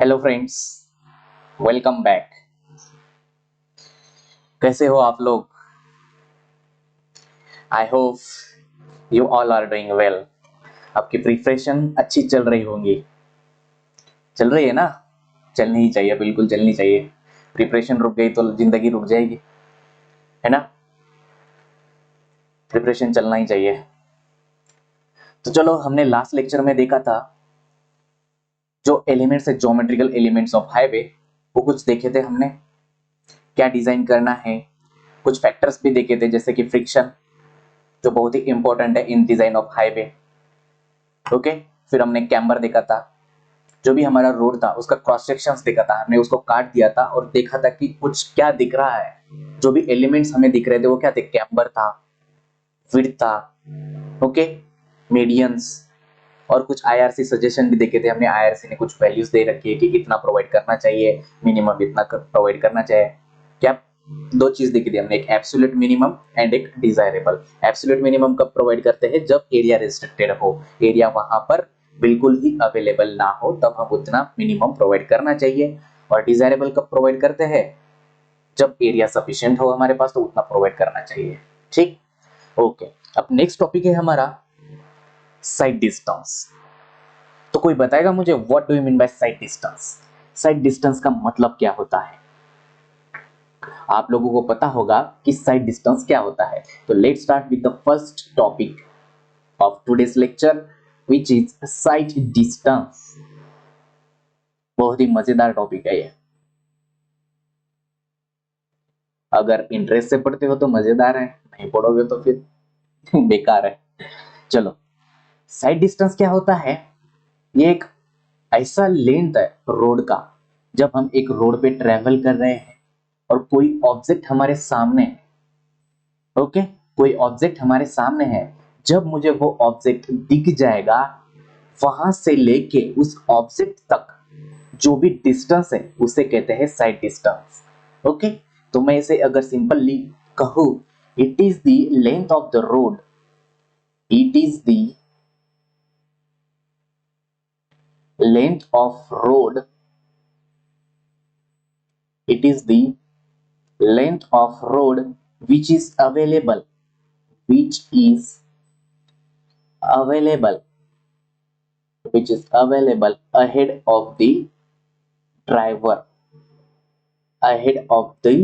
Hello friends, welcome back. कैसे हो आप लोग? I hope you all are doing well. आपकी प्रिपरेशन अच्छी चल रही होंगी। चल रही है ना? चलनी ही चाहिए, बिल्कुल चलनी चाहिए। प्रिपरेशन रुक गई तो जिंदगी रुक जाएगी, है ना? प्रिपरेशन चलना ही चाहिए। तो चलो, हमने लास्ट लेक्चर में देखा था जो एलिमेंट्स है, ज्योमेट्रिकल एलिमेंट्स ऑफ हाईवे, वो कुछ देखे थे हमने। क्या डिजाइन करना है, कुछ फैक्टर्स भी देखे थे जैसे कि फ्रिक्शन, जो बहुत ही इंपॉर्टेंट है इन डिजाइन ऑफ हाईवे। ओके, फिर हमने कैम्बर देखा था। जो भी हमारा रोड था उसका क्रॉस सेक्शंस देखा था हमने, उसको काट दिया था और देखा था कि कुछ क्या दिख रहा है। जो भी एलिमेंट्स हमें दिख रहे थे वो क्या थे? कैम्बर था, विड्थ था, ओके, मीडियंस, और कुछ आईआरसी सजेशन भी देखे थे हमने। आईआरसी ने कुछ वैल्यूज दे रखी है कि इतना प्रोवाइड करना चाहिए, मिनिमम इतना प्रोवाइड करना चाहिए। क्या दो चीज देखी थी हमने, एक एब्सोल्यूट मिनिमम एंड एक डिजायरेबल। एब्सोल्यूट मिनिमम कब प्रोवाइड करते हैं? जब एरिया रिस्ट्रिक्टेड हो, एरिया वहां पर बिल्कुल ही अवेलेबल ना हो, तब हम उतना मिनिमम प्रोवाइड करना चाहिए। और डिजायरेबल कब प्रोवाइड करते हैं? जब एरिया सफिशिएंट हो हमारे पास, तो उतना प्रोवाइड करना चाहिए। ठीक, ओके। अब नेक्स्ट टॉपिक है हमारा साइड डिस्टेंस। तो कोई बताएगा मुझे, what do you mean by side distance? Side distance का मतलब क्या होता है? आप लोगों को पता होगा कि साइड डिस्टेंस क्या होता है। तो let's start with the first topic of today's lecture, which is side distance. बहुत ही मजेदार टॉपिक है ये। अगर इंटरेस्ट से पढ़ते हो तो मजेदार है, नहीं पढ़ोगे तो फिर बेकार है। चलो, साइड डिस्टेंस क्या होता है? ये एक ऐसा लेंथ है रोड का, जब हम एक रोड पे ट्रेवल कर रहे हैं और कोई ऑब्जेक्ट हमारे सामने है, ओके, कोई ऑब्जेक्ट हमारे सामने है, जब मुझे वो ऑब्जेक्ट दिख जाएगा, वहां से लेके उस ऑब्जेक्ट तक जो भी डिस्टेंस है उसे कहते हैं साइड डिस्टेंस। ओके, तो मैं इसे अगर सिंपली कहूं, it is the length of the road, it is the length of road, it is the length of road which is available, which is available, which is available ahead of the driver, ahead of the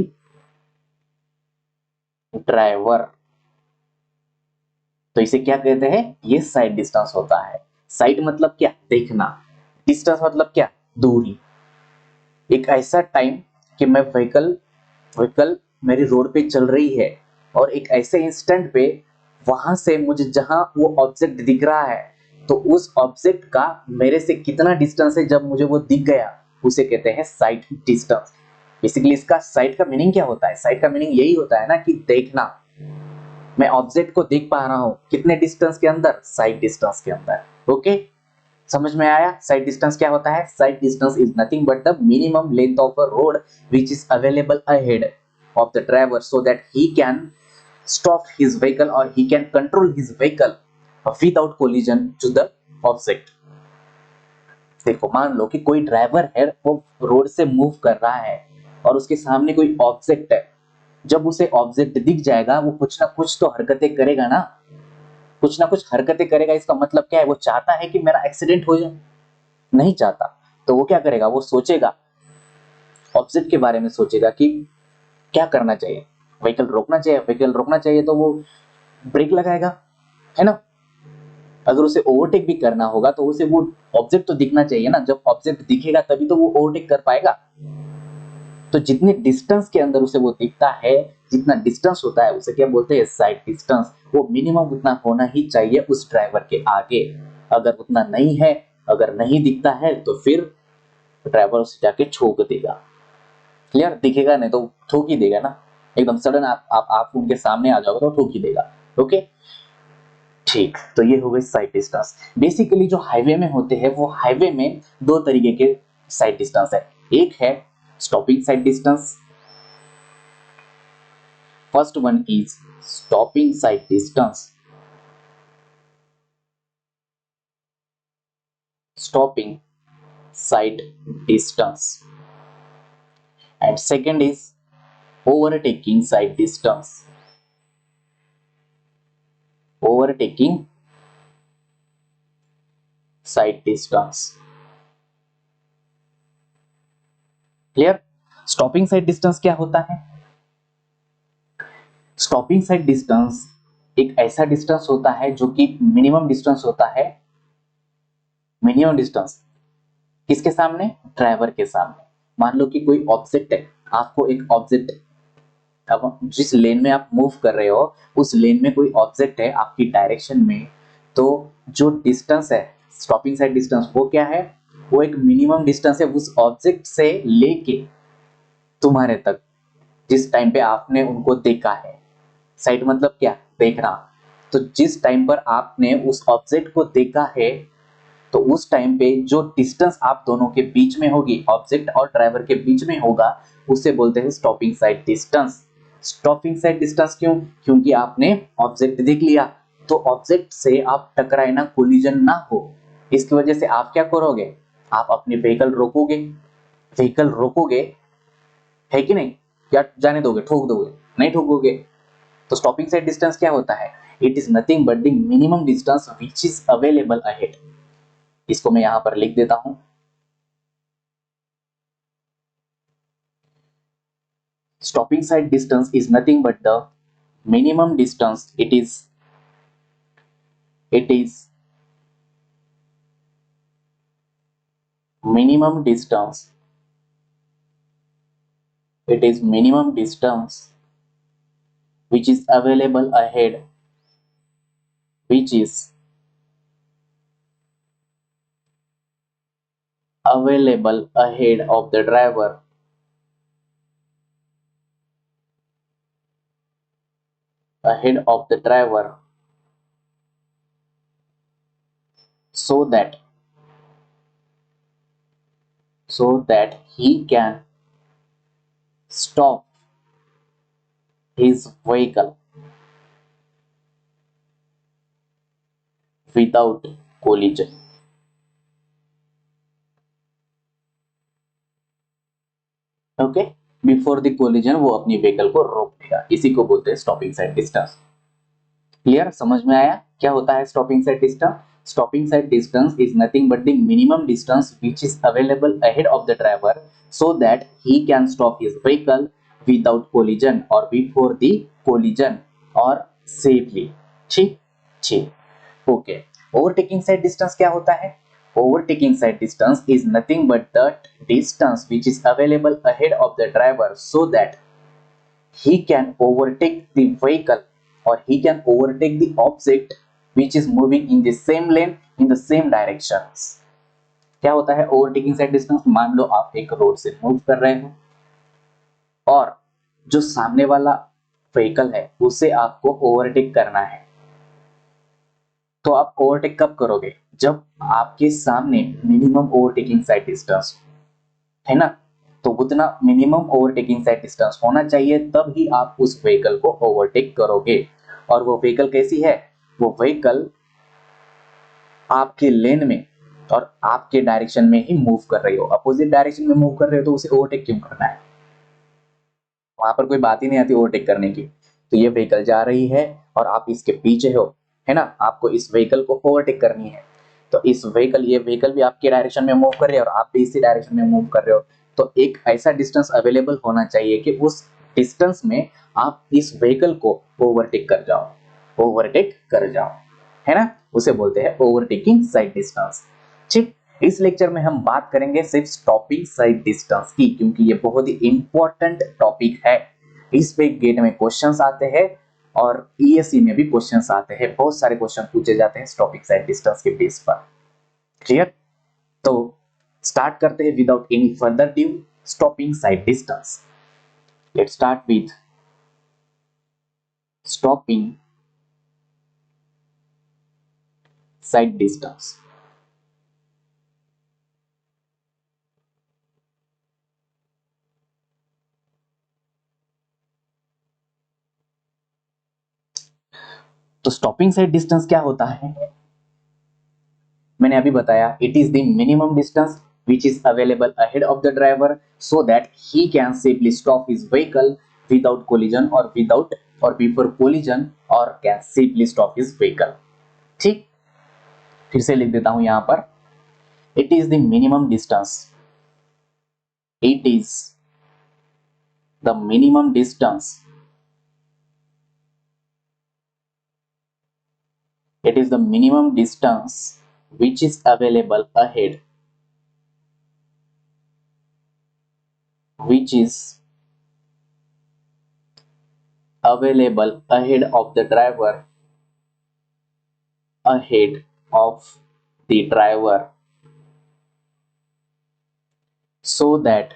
driver। तो इसे क्या कहते हैं? ये side distance होता है। Side मतलब क्या? देखना। डिस्टेंस मतलब क्या? दूरी। एक ऐसा टाइम कि मैं व्हीकल व्हीकल मेरी रोड पे चल रही है और एक ऐसे इंस्टेंट पे वहां से मुझे जहां वो ऑब्जेक्ट दिख रहा है, तो उस ऑब्जेक्ट का मेरे से कितना डिस्टेंस है, जब मुझे वो दिख गया, उसे कहते हैं साइड डिस्टेंस। बेसिकली इसका साइड का मीनिंग क्या होता है? साइड का मीनिंग यही होता है ना कि देखना। मैं ऑब्जेक्ट को देख पा रहा हूं कितने डिस्टेंस के अंदर? साइड डिस्टेंस के अंदर। ओके, समझ में आया साइड डिस्टेंस क्या होता है? Side distance is nothing but the minimum length of a road which is available ahead of the driver so that he can stop his vehicle or he can control his vehicle without collision to the object। देखो, मान लो कि कोई driver है, वो road से move कर रहा है और उसके सामने कोई ऑब्जेक्ट है। जब उसे ऑब्जेक्ट दिख जाएगा, वो कुछ ना कुछ तो हरकतें करेगा ना, कुछ ना कुछ हरकतें करेगा। इसका मतलब क्या है? वो चाहता है कि मेरा एक्सीडेंट हो जाए? नहीं चाहता। तो वो क्या करेगा? वो सोचेगा, ऑब्जेक्ट के बारे में सोचेगा कि क्या करना चाहिए। व्हीकल रोकना चाहिए, व्हीकल रोकना चाहिए तो वो ब्रेक लगाएगा, है ना? अगर उसे ओवरटेक भी करना होगा तो उसे वो ऑब्जेक्ट तो दिखना चाहिए ना। जब ऑब्जेक्ट दिखेगा तभी तो वो ओवरटेक कर पाएगा। तो जितने डिस्टेंस के अंदर उसे वो दिखता है, जितना डिस्टेंस होता है, उसे क्या बोलते हैं? Side distance. वो मिनिमम उतना होना ही चाहिए उस ड्राइवर के आगे। अगर उतना नहीं है, अगर नहीं दिखता है, तो फिर ड्राइवर उसे जाके ठोक देगा। क्लियर? दिखेगा नहीं तो ठोक ही देगा ना। एकदम सडन आप उनके सामने आ जाओगे तो ठोक ही देगा। ओके, ठीक। तो ये हो गई साइड डिस्टेंस। बेसिकली जो हाईवे में होते हैं, वो हाईवे में दो तरीके के साइड डिस्टेंस है। एक है stopping sight distance. First one is stopping sight distance. Stopping sight distance, and second is overtaking sight distance. Overtaking sight distance. Clear? Stopping site distance क्या होता है? स्टॉपिंग साइट डिस्टेंस एक ऐसा डिस्टेंस होता है जो कि मिनिमम डिस्टेंस होता है। मिनिमम डिस्टेंस किसके सामने? ड्राइवर के सामने। मान लो कि कोई ऑब्जेक्ट है, आपको एक ऑब्जेक्ट, अब जिस लेन में आप मूव कर रहे हो उस लेन में कोई ऑब्जेक्ट है आपकी डायरेक्शन में, तो जो डिस्टेंस है स्टॉपिंग साइड डिस्टेंस वो क्या है? वो एक मिनिमम डिस्टेंस है उस ऑब्जेक्ट से लेके तुम्हारे तक, जिस टाइम पे आपने उनको देखा है। साइड मतलब क्या? देखना। तो जिस टाइम पर आपने उस ऑब्जेक्ट को देखा है, तो उस टाइम पे जो डिस्टेंस आप दोनों के बीच में होगी, ऑब्जेक्ट और ड्राइवर के बीच में होगा, उसे बोलते हैं stopping sight distance. Stopping sight distance क्यों? क्योंकि आपने ऑब्जेक्ट देख लिया, तो ऑब्जेक्ट से आप टकराए ना, कोलिजन ना हो। इसकी वजह से आप क्या करोगे? आप अपनी व्हीकल रोकोगे। व्हीकल रोकोगे, है कि नहीं? या जाने दोगे, ठोक दोगे? नहीं ठोकोगे। तो स्टॉपिंग साइड डिस्टेंस क्या होता है? It is nothing but the minimum distance which is available ahead. इसको मैं यहां पर लिख देता हूं। Stopping sight distance is nothing but the minimum distance. It is minimum distance. It is minimum distance which is available ahead, which is available ahead of the driver, ahead of the driver, so that he can stop his vehicle without collision. Okay, before the collision वो अपनी vehicle को रोक देगा। इसी को बोलते हैं stopping sight distance. Clear? समझ में आया क्या होता है stopping sight distance? Stopping sight distance is nothing but the minimum distance which is available ahead of the driver so that he can stop his vehicle without collision और before the collision और safely. ठीक ठीक, okay. Overtaking side distance क्या होता है? Overtaking side distance is nothing but the distance which is available ahead of the driver so that he can overtake the vehicle or he can overtake the object which is moving in the same lane in the same directions. क्या होता है overtaking side distance? मान लो आप एक road से move कर रहे हो और जो सामने वाला व्हीकल है उसे आपको ओवरटेक करना है। तो आप ओवरटेक कब करोगे? जब आपके सामने मिनिमम ओवरटेकिंग साइड डिस्टेंस है ना, तो उतना मिनिमम ओवरटेकिंग साइड डिस्टेंस होना चाहिए, तब ही आप उस व्हीकल को ओवरटेक करोगे। और वो व्हीकल कैसी है? वो व्हीकल आपके लेन में और आपके डायरेक्शन में ही मूव कर रही हो। अपोजिट डायरेक्शन में मूव कर रहे हो तो उसे ओवरटेक क्यों करना है? वहां पर कोई बात ही नहीं आती ओवरटेक करने की। तो ये व्हीकल जा रही है और आप इसके पीछे हो, है ना, आपको इस व्हीकल को ओवरटेक करनी है। तो ये व्हीकल भी आपके डायरेक्शन में मूव कर रही है और आप भी इसी डायरेक्शन में मूव कर रहे हो। तो एक ऐसा डिस्टेंस अवेलेबल होना चाहिए कि उस डिस्टेंस में आप इस व्हीकल को ओवरटेक कर जाओ, है ना, उसे बोलते हैं ओवरटेकिंग साइड डिस्टेंस। ठीक, इस लेक्चर में हम बात करेंगे सिर्फ स्टॉपिंग साइड डिस्टेंस की, क्योंकि ये बहुत ही इंपॉर्टेंट टॉपिक है। इस पे गेट में क्वेश्चंस आते हैं और ईएससी में भी क्वेश्चंस आते हैं। बहुत सारे क्वेश्चन पूछे जाते हैं स्टॉपिंग साइड डिस्टेंस के बेस पर। क्लियर? तो स्टार्ट करते हैं without any further due stopping sight distance. Let's start with stopping sight distance. तो स्टॉपिंग साइड डिस्टेंस क्या होता है? मैंने अभी बताया, it is the minimum distance which is available ahead of the driver so that he can safely stop his vehicle without collision or without or before collision or can safely stop his vehicle। ठीक, फिर से लिख देता हूं यहां पर, it is the minimum distance, it is the minimum distance, it is the minimum distance which is available ahead, which is available ahead of the driver, ahead of the driver so that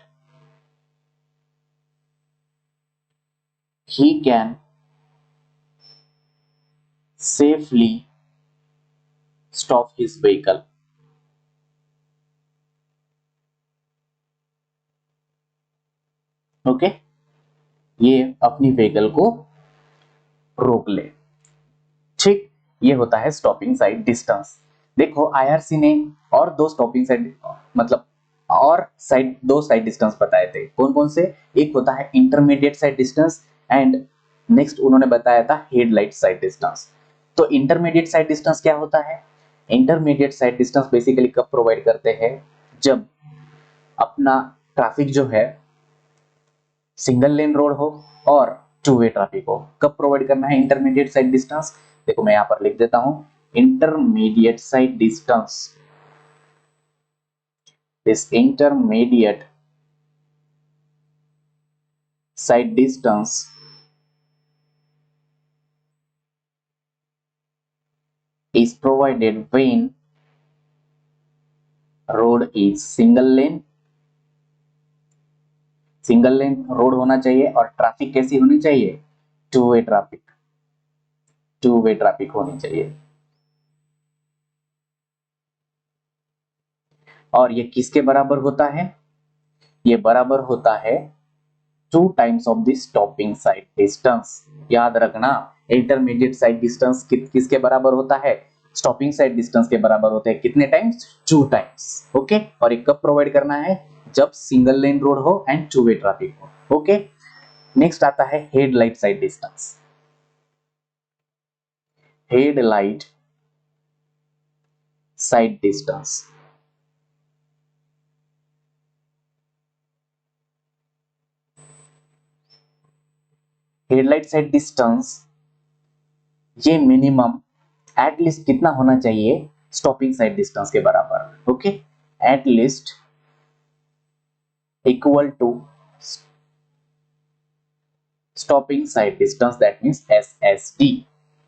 he can safely stop his vehicle। Okay, ये अपनी vehicle को रोक ले। ठीक, ये होता है stopping sight distance. देखो आईआरसी ने और दो स्टॉपिंग साइड मतलब और साइड दो साइड डिस्टेंस बताए थे, कौन कौन से, एक होता है intermediate side distance and next उन्होंने बताया था हेडलाइट साइड डिस्टेंस। तो इंटरमीडिएट साइड डिस्टेंस क्या होता है? इंटरमीडिएट साइड डिस्टेंस बेसिकली कब प्रोवाइड करते हैं, जब अपना ट्रैफिक जो है सिंगल लेन रोड हो और टू वे ट्रैफिक हो। कब प्रोवाइड करना है इंटरमीडिएट साइड डिस्टेंस? देखो मैं यहां पर लिख देता हूं, intermediate side distance, this intermediate side distance is provided when road is single lane, single lane road होना चाहिए और ट्रैफिक कैसी होनी चाहिए, to way traffic, to way traffic होनी चाहिए। और ये किसके बराबर होता है? ये बराबर होता है 2 times of the stopping sight distance. याद रखना, इंटरमीडिएट साइड डिस्टेंस किसके बराबर होता है? स्टॉपिंग साइड डिस्टेंस के बराबर होते हैं। कितने टाइम्स? 2 टाइम्स। ओके, और ये कब प्रोवाइड करना है? जब सिंगल लेन रोड हो एंड टू वे ट्रैफिक हो। ओके, नेक्स्ट आता है headlight sight distance. Headlight sight distance, headlight sight distance ये मिनिमम एटलीस्ट कितना होना चाहिए? स्टॉपिंग साइड डिस्टेंस के बराबर। Okay, at least equal to stopping side distance, that means SSD।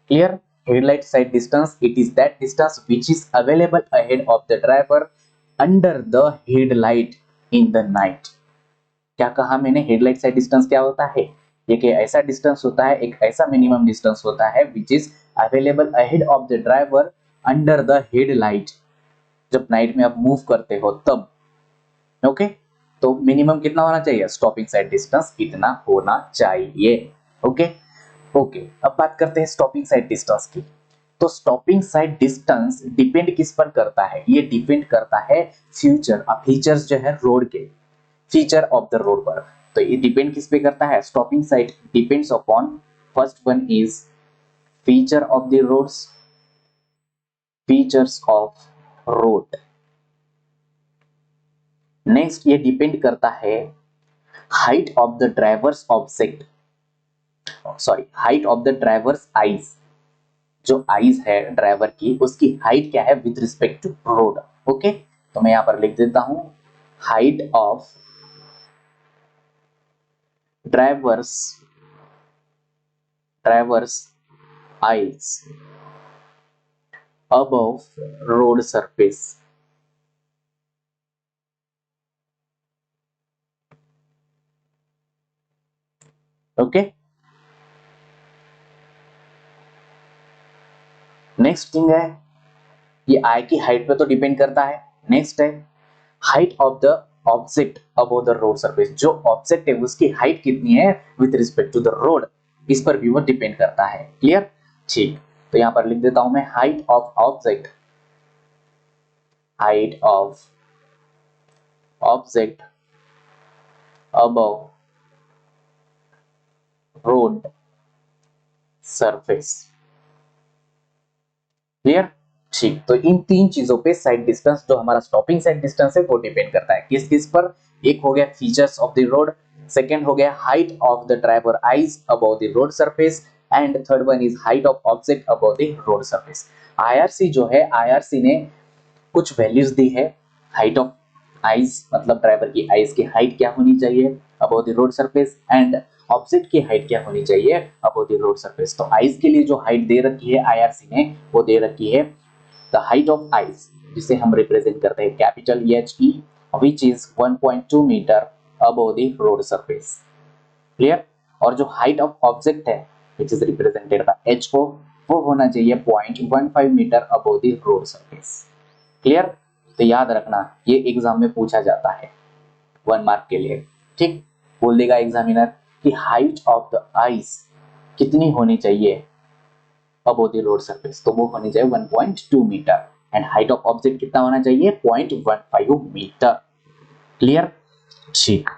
Clear? Headlight side distance, it is that distance which is available ahead of the driver under the headlight in the night। क्या कहा मैंने? Headlight sight distance क्या होता है? एक ऐसा distance होता है, एक ऐसा मिनिमम डिस्टेंस होता है which is available ahead of the driver under the headlight, जब नाइट में आप मूव करते हो तब। ओके, तो मिनिमम कितना होना चाहिए? स्टॉपिंग साइड डिस्टेंस इतना होना चाहिए। ओके ओके, अब बात करते हैं स्टॉपिंग साइड डिस्टेंस की। तो स्टॉपिंग साइड डिस्टेंस डिपेंड किस पर करता है? ये डिपेंड करता है फीचर्स जो है रोड के, फीचर ऑफ द रोड पर। तो ये डिपेंड किस पे करता है? Stopping sight depends upon, first one is feature of the roads, features of road. Next ये डिपेंड करता है height of the drivers object, sorry height of the drivers eyes, जो आईज है ड्राइवर की उसकी हाइट क्या है with respect to road. Okay, तो मैं यहां पर लिख देता हूं, height of drivers eyes above road surface। Okay, next thing है, ये आई की हाइट पे तो डिपेंड करता है। नेक्स्ट है height of the object above the road surface, जो ऑब्जेक्ट है उसकी हाइट कितनी है with respect to the road, इस पर भी वो डिपेंड करता है। क्लियर? ठीक, तो यहां पर लिख देता हूं मैं height of object, height of object above road surface. Clear? ठीक, तो इन तीन चीजों पे साइड डिस्टेंस, जो हमारा स्टॉपिंग साइड डिस्टेंस है, वो डिपेंड करता है किस किस पर। एक हो गया features of the road, second हो गया height of the driver eyes above the road surface, and third one is height of object above the road surface. IRC जो है, आईआरसी ने कुछ वैल्यूज दी है। हाइट ऑफ आईज मतलब driver की eyes की हाइट क्या होनी चाहिए above the road surface, and object की हाइट क्या होनी चाहिए अबव द रोड सरफेस। तो आईज के लिए जो हाइट दे रखी है आईआरसी ने, वो दे रखी है द हाइट ऑफ आईज, जिसे हम रिप्रेजेंट करते हैं capital EHE, which is 1.2 metre above the road surface. Clear? और जो हाइट ऑफ ऑब्जेक्ट है which is represented by HO, वो होना चाहिए 0.15 metre above the road surface. Clear? तो याद रखना, ये एग्जाम में पूछा जाता है 1 मार्क के लिए। ठीक, बोल देगा एग्जामिनर कि हाइट ऑफ द आइस कितनी होनी चाहिए अबव द रोड सरफेस, तो वो होनी चाहिए 1.2 metre, and height of object कितना होना चाहिए 0.15 मीटर। क्लियर? ठीक,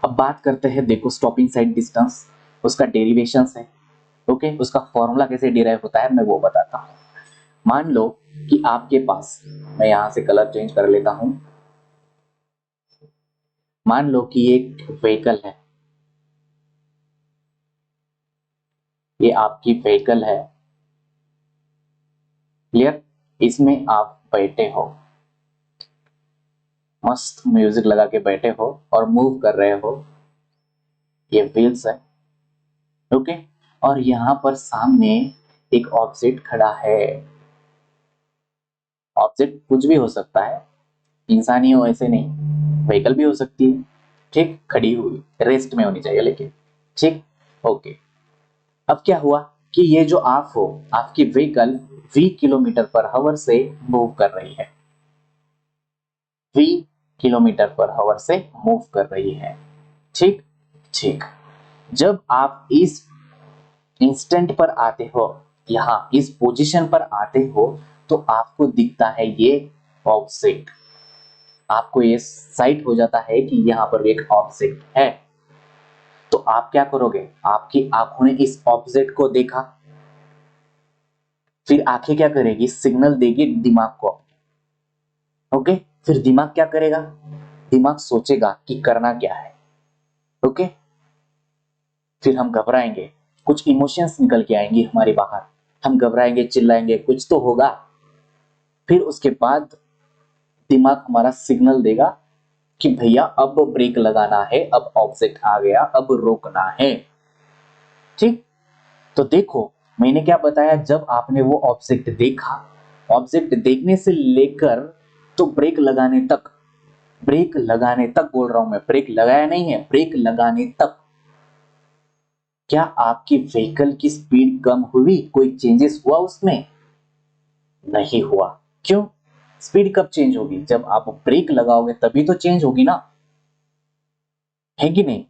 अब बात करते हैं, देखो स्टॉपिंग साइड डिस्टेंस, उसका डेरिवेशन है। ओके, उसका फॉर्मूला कैसे डिराइव होता है मैं वो बताता हूँ। मान लो कि आपके पास, मैं यहां से कलर चेंज कर लेता हूं, मान लो कि एक व्हीकल है, ये आपकी व्हीकल है। क्लियर? इसमें आप बैठे हो, मस्त म्यूजिक लगा के बैठे हो और मूव कर रहे हो, ये व्हील्स है। ओके, और यहां पर सामने एक ऑब्जेक्ट खड़ा है। ऑब्जेक्ट कुछ भी हो सकता है, इंसान ही हो ऐसे नहीं, व्हीकल भी हो सकती है। ठीक, खड़ी हुई, रेस्ट में होनी चाहिए लेकिन। ठीक, ओके। अब क्या हुआ कि ये जो आप हो, आपकी vehicle v kilometre per hour से मूव कर रही है, v किलोमीटर पर आवर से मूव कर रही है। ठीक ठीक, जब आप इस इंस्टेंट पर आते हो, यहां इस पोजीशन पर आते हो, तो आपको दिखता है ये ऑब्जेक्ट, आपको ये साइट हो जाता है कि यहाँ पर एक ऑब्जेक्ट है। तो आप क्या करोगे, आपकी आंखों ने इस ऑब्जेक्ट को देखा, फिर आंखें क्या करेगी, सिग्नल देगी दिमाग को। ओके, फिर दिमाग क्या करेगा, दिमाग सोचेगा कि करना क्या है। ओके, फिर हम घबराएंगे, कुछ इमोशंस निकल के आएंगे हमारे बाहर, हम घबराएंगे, चिल्लाएंगे, कुछ तो होगा। फिर उसके बाद दिमाग हमारा सिग्नल देगा कि भैया अब ब्रेक लगाना है, अब ऑब्जेक्ट आ गया, अब रोकना है। ठीक, तो देखो मैंने क्या बताया, जब आपने वो ऑब्जेक्ट देखा, ऑब्जेक्ट देखने से लेकर तो ब्रेक लगाने तक, ब्रेक लगाने तक बोल रहा हूं मैं, ब्रेक लगाया नहीं है, ब्रेक लगाने तक क्या आपकी व्हीकल की स्पीड कम हुई, कोई चेंजेस हुआ उसमें? नहीं हुआ। क्यों? स्पीड कब चेंज होगी, जब आप ब्रेक लगाओगे तभी तो चेंज होगी ना, है कि नहीं?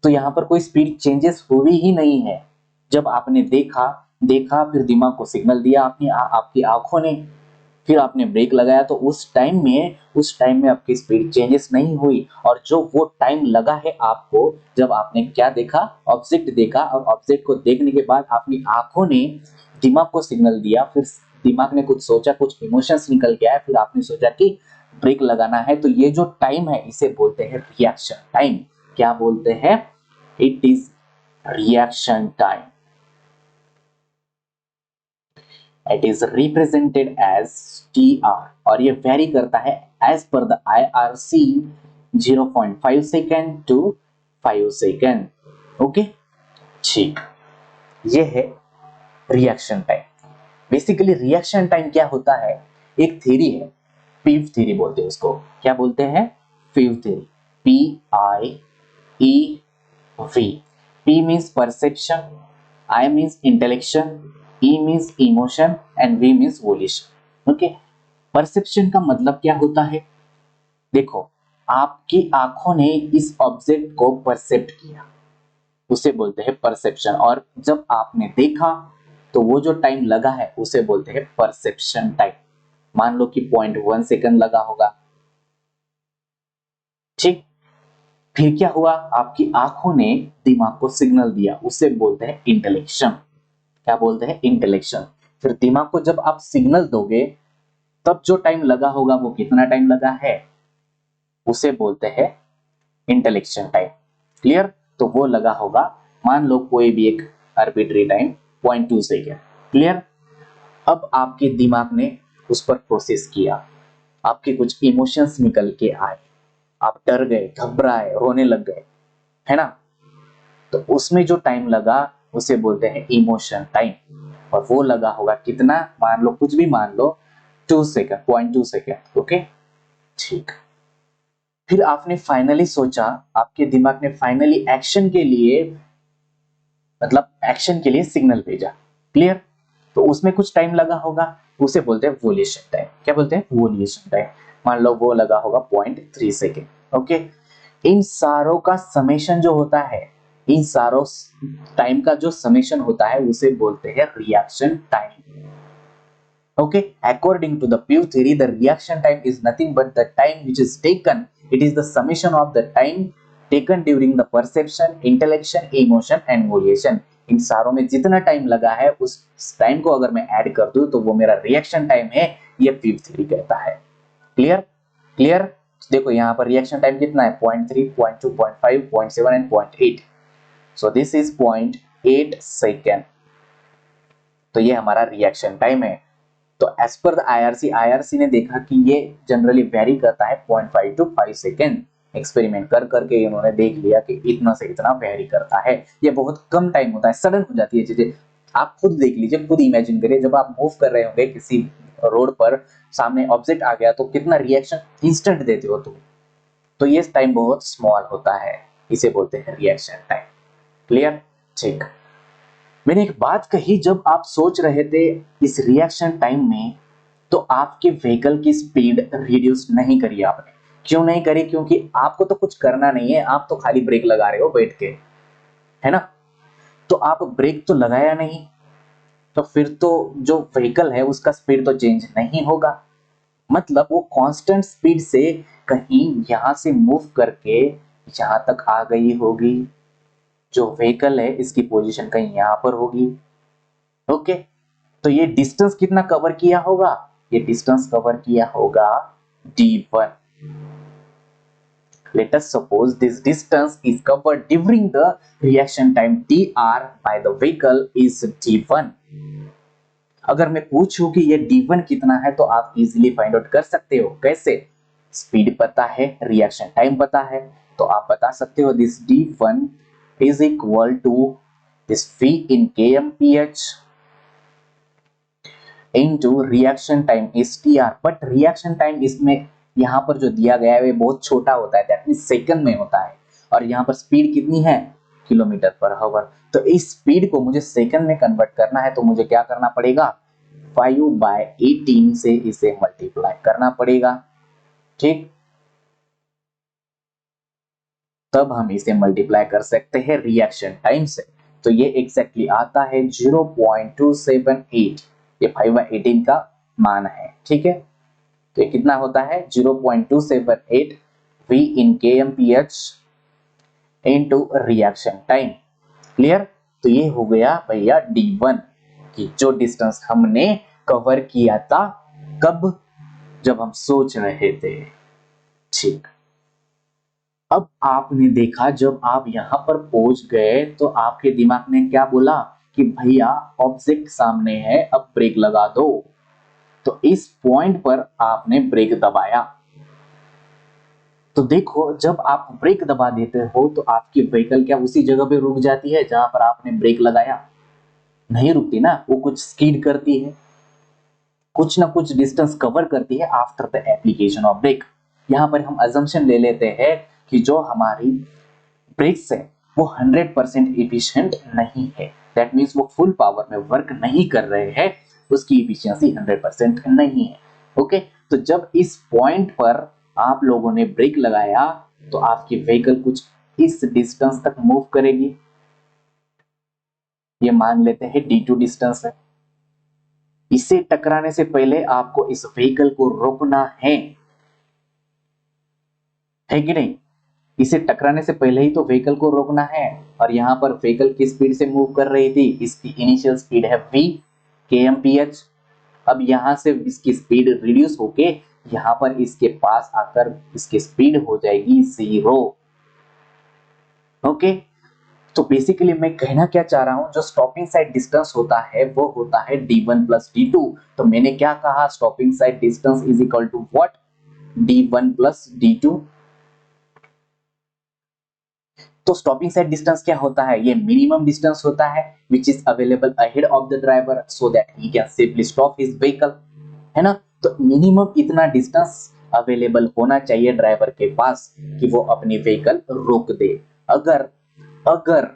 तो यहां पर कोई स्पीड चेंजेस हुई ही नहीं है। जब आपने देखा, देखा फिर दिमाग को सिग्नल दिया आपने, आपकी आंखों ने, फिर आपने ब्रेक लगाया, तो उस टाइम में आपकी स्पीड चेंजेस नहीं हुई। और जो वो टाइम लगा है आपको, जब आपने क्या देखा, ऑब्जेक्ट देखा, और ऑब्जेक्ट को देखने के बाद आपकी आंखों ने दिमाग को सिग्नल दिया, फिर दिमाग ने कुछ सोचा, कुछ इमोशंस निकल के आए, फिर आपने सोचा कि ब्रेक लगाना है। तो ये जो टाइम है इसे बोलते हैं रिएक्शन टाइम। क्या बोलते हैं? It is reaction time. It is represented as TR, और ये वेरी करता है as per the IRC 0.5 second to 5 second. Okay, ठीक, ये है reaction time. Basically reaction time क्या होता है, एक थ्योरी है, पीव थ्योरी बोलते हैं उसको। क्या बोलते हैं? पीव theory, PIEV। P means perception, I means intellection, E means emotion and V means volition। Okay, perception का मतलब क्या होता है? देखो, आपकी आंखों ने इस ऑब्जेक्ट को परसेप्ट किया, उसे बोलते हैं परसेप्शन। और जब आपने देखा तो वो जो टाइम लगा है उसे बोलते हैं परसेप्शन टाइम। मान लो कि 0.1 सेकंड लगा होगा, ठीक। फिर क्या हुआ, आपकी आंखों ने दिमाग को सिग्नल दिया, उसे बोलते हैं इंटेलेक्शन। क्या बोलते हैं, इंटेलेक्शन। फिर दिमाग को जब आप सिग्नल दोगे तब जो टाइम लगा होगा वो कितना टाइम लगा है, उसे बोलते हैं इंटेलेक्शन टाइम। क्लियर। तो वो लगा होगा, मान लो कोई भी एक आर्बिट्री टाइम 0.2 सेकेंड। क्लियर। अब आपके दिमाग ने उस पर प्रोसेस किया, आपके कुछ इमोशंस निकल के आए, आप डर गए, घबराए, रोने लग गए, है ना। तो उसमें जो टाइम लगा उसे बोलते हैं इमोशन टाइम, और वो लगा होगा कितना, मान लो कुछ भी मान लो 2 सेकेंड, 0.2 सेकेंड। ओके, ठीक। फिर आपने फाइनली सोचा, आपके दिमाग ने फाइनली एक्शन के लिए, मतलब एक्शन के लिए सिग्नल भेजा। क्लियर। तो उसमें कुछ टाइम लगा होगा, उसे बोलते हैं वोल्यूशन टाइम। क्या बोलते हैं, वोल्यूशन टाइम। मान लो वो लगा होगा 0.3 सेकेंड। ओके। इन सारों का समेशन जो होता है, इन सारों टाइम का जो समेशन होता है उसे बोलते हैं reaction time. Okay, according to the Pew theory, the reaction time is nothing but the time which is taken. It is the summation of the time taken during the perception, intellection, emotion and volition. इन सारों में जितना time लगा है उस time को अगर मैं add कर दूं तो वो मेरा रिएक्शन टाइम है, ये प्यू थ्योरी कहता है। क्लियर। क्लियर। देखो यहाँ पर रिएक्शन टाइम कितना है, 0.3, 0.2, 0.5, 0.7 and 0.8। So this is 0.8 second. तो ये हमारा रिएक्शन टाइम है। तो एज पर द आईआरसी ने देखा कि ये जनरली वेरी करता है 0.5 to 5 सेकेंड। एक्सपेरिमेंट कर करके इन्होंने देख लिया कि इतना से इतना वेरी करता है, ये बहुत कम टाइम होता है, सडन हो जाती है चीजें। आप खुद देख लीजिए, खुद इमेजिन करिए, जब आप मूव कर रहे होंगे किसी रोड पर, सामने ऑब्जेक्ट आ गया तो कितना रिएक्शन इंस्टेंट देते हो तुम। तो ये टाइम बहुत स्मॉल होता है, इसे बोलते हैं रिएक्शन टाइम। क्लियर। ठीक। मैंने एक बात कही, जब आप सोच रहे थे इस रिएक्शन टाइम में, तो आपके व्हीकल की स्पीड रिड्यूस नहीं करी आपने। क्यों नहीं करी, क्योंकि आपको तो कुछ करना नहीं है, आप तो खाली ब्रेक लगा रहे हो बैठ के, है ना। तो आप ब्रेक तो लगाया नहीं, तो फिर तो जो व्हीकल है उसका स्पीड तो चेंज नहीं होगा। मतलब वो कांस्टेंट स्पीड से कहीं यहां से मूव करके यहां तक आ गई होगी। जो व्हीकल है इसकी पोजीशन कहीं यहां पर होगी। ओके। तो ये डिस्टेंस कितना कवर किया होगा, ये डिस्टेंस कवर किया होगा d1। Let us suppose this distance is covered during the reaction time dr by the vehicle is d1। अगर मैं पूछूं कि ये d1 कितना है तो आप इजीली फाइंड आउट कर सकते हो। कैसे, स्पीड पता है, रिएक्शन टाइम पता है, तो आप बता सकते हो this d1 is equal to this v in kmph into reaction time is tr। But reaction time इसमें यहाँ पर जो दिया गया है वो बहुत छोटा होता है, दैट मींस सेकंड में होता है, और यहाँ पर स्पीड कितनी है, किलोमीटर पर आवर। तो इस स्पीड को मुझे सेकंड में कन्वर्ट करना है, तो मुझे क्या करना पड़ेगा, 5/18 से इसे मल्टीप्लाई करना पड़ेगा। ठीक। तब हम इसे मल्टीप्लाई कर सकते हैं रिएक्शन टाइम से। तो ये एग्जैक्टली आता है 0.278। ये 5/18 का मान है। ठीक है। तो ये कितना होता है, 0.278 v in kmph into reaction time. Clear. तो ये हो गया भैया d1 की जो डिस्टेंस हमने कवर किया था, कब, जब हम सोच रहे थे। ठीक। अब आपने देखा, जब आप यहां पर पहुंच गए तो आपके दिमाग ने क्या बोला कि भैया ऑब्जेक्ट सामने है, अब ब्रेक लगा दो। तो इस पॉइंट पर आपने ब्रेक दबाया। तो देखो, जब आप ब्रेक दबा देते हो तो आपकी व्हीकल क्या उसी जगह पे रुक जाती है जहां पर आपने ब्रेक लगाया, नहीं रुकती ना, वो कुछ स्कीड करती है, कुछ ना कुछ डिस्टेंस कवर करती है after the application of brake. यहां पर हम अजम्पशन ले लेते हैं कि जो हमारी ब्रेक्स है वो 100% एफिशिएंट नहीं है, दैट मींस वो फुल पावर में वर्क नहीं कर रहे हैं, उसकी एफिशिएंसी 100% नहीं है। ओके। तो जब इस पॉइंट पर आप लोगों ने ब्रेक लगाया तो आपकी व्हीकल कुछ इस डिस्टेंस तक मूव करेगी। ये मान लेते हैं d2 डिस्टेंस है। इसे टकराने से पहले आपको इस व्हीकल को रोकना है कि नहीं, इसे टकराने से पहले ही तो व्हीकल को रोकना है, और यहाँ पर व्हीकल किस स्पीड से मूव कर रही थी, इसकी इनिशियल स्पीड है v kmph। अब यहाँ से इसकी स्पीड रिड्यूस होके यहाँ पर इसके पास आकर इसकी स्पीड हो जाएगी 0। ओके, तो बेसिकली मैं कहना क्या चाह रहा हूं, जो स्टॉपिंग साइड डिस्टेंस होता है वो होता है d1 प्लस d2। तो मैंने क्या कहा, stopping sight distance is equal to what, d1 plus d2। तो स्टॉपिंग साइड डिस्टेंस क्या होता है, ये मिनिमम डिस्टेंस होता है which is available ahead of the driver so that he can safely stop his vehicle, है ना। तो मिनिमम इतना डिस्टेंस अवेलेबल होना चाहिए ड्राइवर के पास कि वो अपनी व्हीकल रोक दे। अगर अगर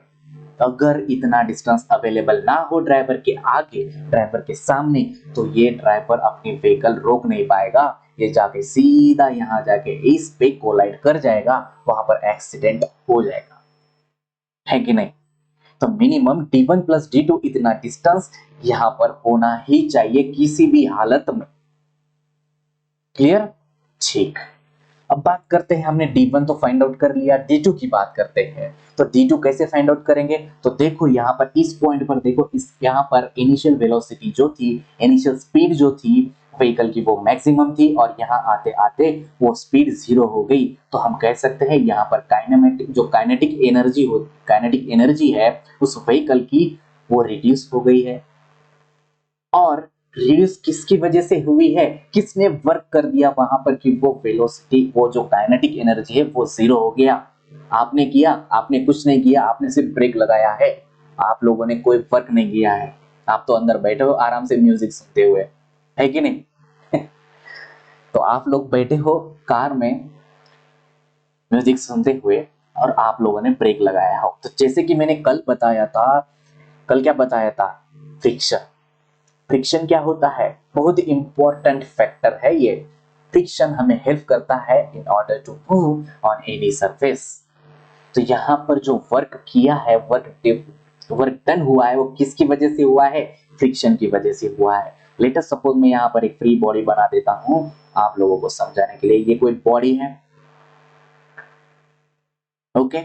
अगर इतना डिस्टेंस अवेलेबल ना हो ड्राइवर के आगे, ड्राइवर के सामने, तो ये ड्राइवर अपनी व्हीकल रोक नहीं पाएगा, ये जाके सीधा यहाँ जाके इस पे कोलाइड कर जाएगा, वहां पर एक्सीडेंट हो जाएगा, है कि नहीं। तो मिनिमम d1 प्लस d2 इतना डिस्टेंस यहाँ पर होना ही चाहिए किसी भी हालत में। क्लियर, ठीक। अब बात करते हैं, हमने d1 तो फाइंड आउट कर लिया, d2 की बात करते हैं। तो d2 कैसे फाइंड आउट करेंगे, तो देखो यहाँ पर इस पॉइंट पर देखो, इस यहाँ पर इनिशियल वेलोसिटी जो थी, इनिशियल स्पीड जो थी व्हीकल की वो मैक्सिमम थी, और यहाँ आते आते वो स्पीड 0 हो गई। तो हम कह सकते हैं यहाँ पर काइनेटिक एनर्जी है उस व्हीकल की वो रिड्यूस हो गई है। और रिड्यूस किसकी वजह से हुई है, किसने वर्क कर दिया वहां पर कि वो वेलोसिटी, वो जो काइनेटिक एनर्जी है वो 0 हो गया। आपने किया, आपने कुछ नहीं किया, आपने सिर्फ ब्रेक लगाया है, आप लोगों ने कोई वर्क नहीं किया है। आप तो अंदर बैठे हो आराम से म्यूजिक सुनते हुए, है कि नहीं तो आप लोग बैठे हो कार में म्यूजिक सुनते हुए और आप लोगों ने ब्रेक लगाया हो। तो जैसे कि मैंने कल बताया था, कल क्या बताया था, फ्रिक्शन। फ्रिक्शन क्या होता है, बहुत इंपॉर्टेंट फैक्टर है ये। फ्रिक्शन हमें हेल्प करता है in order to move on any surface. तो यहाँ पर जो वर्क किया है, वर्क डन हुआ है, वो किसकी वजह से हुआ है, फ्रिक्शन की वजह से हुआ है। लेटेस्ट सपोज मैं यहाँ पर एक फ्री बॉडी बना देता हूँ आप लोगों को समझाने के लिए। ये कोई बॉडी है, ओके,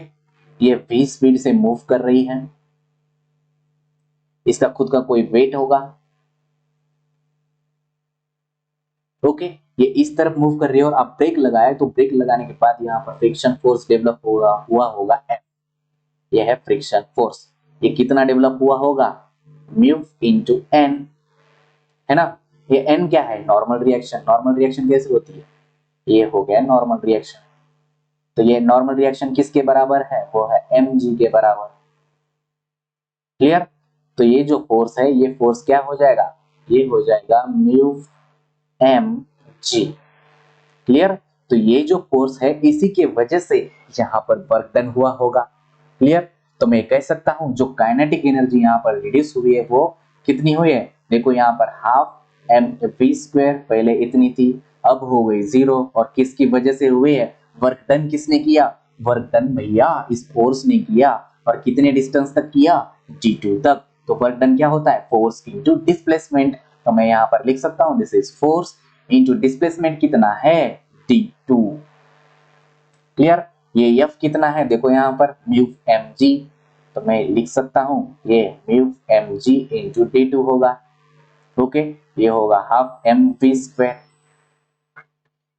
ये v स्पीड से मूव कर रही है, इसका खुद का कोई वेट होगा, ओके, ये इस तरफ मूव कर रही है और आप ब्रेक लगाए, तो ब्रेक लगाने के बाद यहाँ पर फ्रिक्शन फोर्स डेवलप हुआ होगा F। ये है फ्रिक्शन फोर्स। ये कितना डेवलप हुआ होगा, म्यू इनटू n, है ना। ये n क्या है, नॉर्मल रिएक्शन। नॉर्मल रिएक्शन कैसे होती है, ये हो गया नॉर्मल रिएक्शन। तो ये नॉर्मल रिएक्शन किसके बराबर है, वो है mg के बराबर। क्लियर, तो ये जो फोर्स है, ये फोर्स क्या हो जाएगा, ये हो जाएगा म्यू mg। क्लियर, तो ये जो फोर्स है इसी के वजह से यहाँ पर वर्क डन हुआ होगा। क्लियर, तो मैं कह सकता हूं जो काइनेटिक एनर्जी यहाँ पर रिड्यूस हुई है वो कितनी हुई है, देखो यहाँ पर हाफ mv², पहले इतनी थी अब हो गई 0, और किसकी वजह से हुई है, वर्क डन किसने किया, वर्क डन भैया इस फोर्स ने किया, और कितने डिस्टेंस तक किया, d2 तक। तो वर्क डन क्या होता है, फोर्स इनटू डिस्प्लेसमेंट। तो मैं यहाँ पर लिख सकता हूं this is force into displacement कितना है, d2। क्लियर, ये f कितना है, देखो यहाँ पर म्यू mg, तो मैं लिख सकता हूं ये म्यू mg इनटू d2 होगा, ओके, ये होगा हाफ mv²।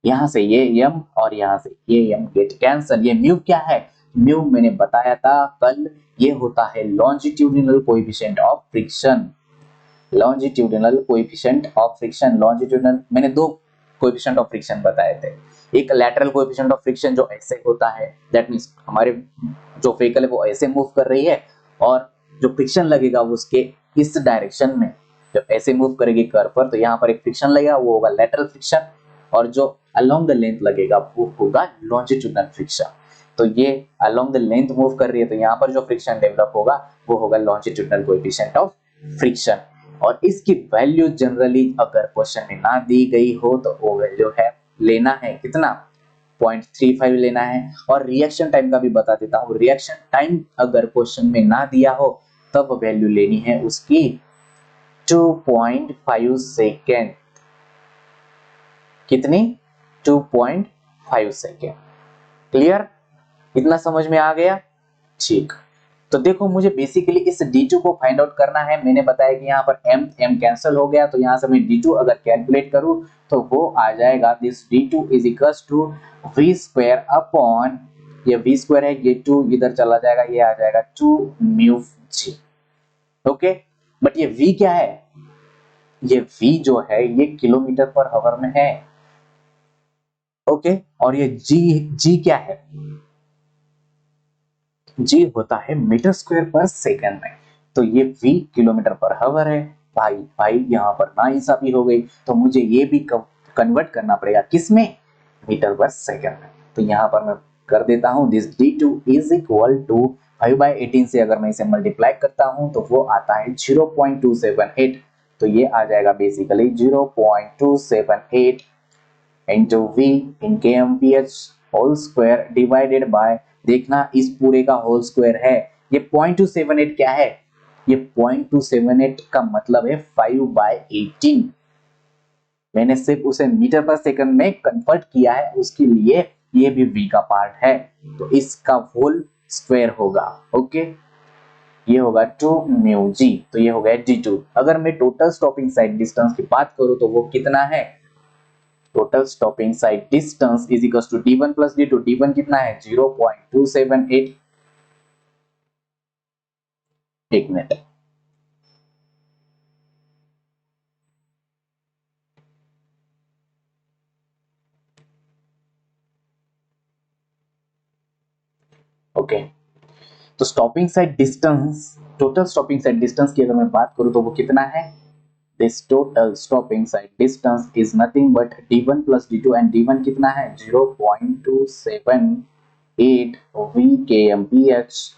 यहां से ये m और यहां से ये m गेट कैंसल। ये म्यू क्या है, म्यू मैंने बताया था कल, ये होता है longitudinal coefficient of friction. Longitudinal coefficient of friction, longitudinal मैंने दो कोएफिशिएंट ऑफ फ्रिक्शन बताए थे। एक लैटरल कोएफिशिएंट ऑफ फ्रिक्शन जो ऐसे होता है, दैट मींस हमारे जो व्हीकल है वो ऐसे मूव कर रही है, और जो फ्रिक्शन लगेगा उसके इस डायरेक्शन में, जब ऐसे मूव करेगी कर्व पर तो यहाँ पर एक फ्रिक्शन लगेगा, वो होगा लैटरल फ्रिक्शन, और जो अलोंग द लेंथ लगेगा वो होगा लॉन्जिट्यूडिनल फ्रिक्शन। तो ये अलोंग द लेंथ मूव कर रही है, तो यहाँ पर जो फ्रिक्शन डेवलप होगा वो होगा लॉन्जिट्यूडिनल कोएफिशिएंट ऑफ फ्रिक्शन। और इसकी वैल्यू जनरली अगर क्वेश्चन में ना दी गई हो तो वो वैल्यू है, लेना है कितना, 0.35 लेना है। और रिएक्शन टाइम का भी बता देता हूँ, रिएक्शन टाइम अगर क्वेश्चन में ना दिया हो तब वैल्यू लेनी है उसकी 2.5 सेकेंड। कितनी, 2.5 सेकेंड। क्लियर, इतना समझ में आ गया? ठीक। तो देखो मुझे बेसिकली इस d2 को फाइंड आउट करना है। मैंने बताया कि यहाँ पर m कैंसिल हो गया, तो यहाँ से मैं d2 अगर कैलकुलेट करूं तो वो आ जाएगा this d2 is equals to v square upon, ये v स्क्वायर है, ये 2 इधर चला जाएगा, ये आ जाएगा 2 म्यू g। ओके, बट ये v क्या है? ये v जो है ये किलोमीटर पर आवर में है। ओके, और ये g क्या है? जी होता है मीटर स्क्वायर पर सेकंड में। तो ये v किलोमीटर पर आवर है। भाई भाई यहाँ पर नाइंसाफी हो गई, तो मुझे ये भी कन्वर्ट करना पड़ेगा किसमें? मीटर पर सेकंड में। तो यहाँ पर मैं कर देता हूँ this d2 is equal to 5/18 से अगर मैं इसे मल्टीप्लाई करता हूँ तो वो आता है 0.278। तो ये आ जाएगा basically 0.278 into V in K M P H whole square divided by, देखना इस पूरे का होल स्क्वायर है। ये 0.278 क्या है? ये 0.278 का मतलब है 5/18। मैंने सिर्फ उसे मीटर पर सेकंड में कन्वर्ट किया है, उसके लिए ये भी v का पार्ट है, तो इसका होल स्क्वायर होगा। ओके, ये होगा 2 म्यू जी। तो ये हो गया d2। अगर मैं टोटल स्टॉपिंग साइड डिस्टेंस की बात करूं तो वो कितना है? Total stopping sight distance is equal to d1 plus d2। d1 कितना है? 0.278। एक मिनट, ओके। तो stopping sight distance, total stopping sight distance की अगर मैं बात करूं तो वो कितना है? This total stopping sight distance is nothing but d1 plus d2, and d1 कितना है? 0.278 vkmph।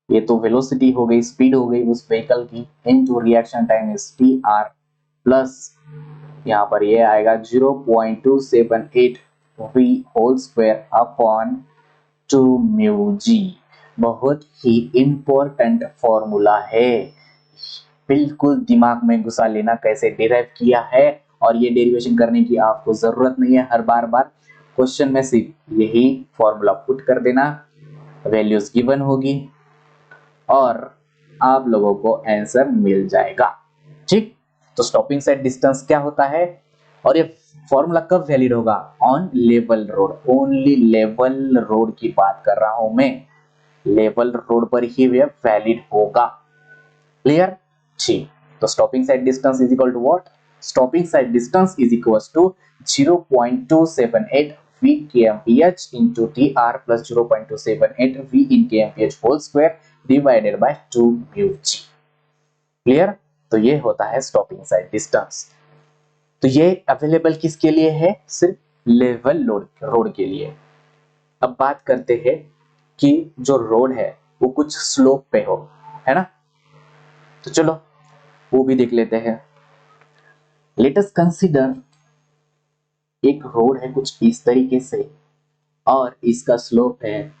ये तो वेलोसिटी हो गई, स्पीड हो गई उस व्हीकल की, into reaction time is tr plus यहाँ पर ये आएगा 0.278 v whole square upon 2 mu G. बहुत ही इंपॉर्टेंट फॉर्मूला है, बिल्कुल दिमाग में घुसा लेना कैसे डिराइव किया है, और ये डेरिवेशन करने की आपको जरूरत नहीं है। हर बार क्वेश्चन में सिर्फ यही फॉर्मूला पुट कर देना, वैल्यूज गिवन होगी और आप लोगों को आंसर मिल जाएगा। ठीक, तो स्टॉपिंग साइड डिस्टेंस क्या होता है, और ये फॉर्मूला कब वैलिड होगा? On level road, only level road की बात कर रहा हूं मैं, लेवल रोड पर ही यह वैलिड होगा। क्लियर? ठीक, तो stopping sight distance is equal to what? Stopping sight distance is equal to 0.278 v kmph into tr plus 0.278 v in kmph whole square divided by 2 mu g। Clear? तो ये होता है stopping sight distance. तो ये available किसके लिए है? सिर्फ लेवल रोड के लिए। अब बात करते हैं कि जो रोड है वो कुछ स्लोप पे हो, है ना? तो चलो वो भी देख लेते हैं। लेट अस कंसीडर एक रोड है कुछ इस तरीके से और इसका स्लोप है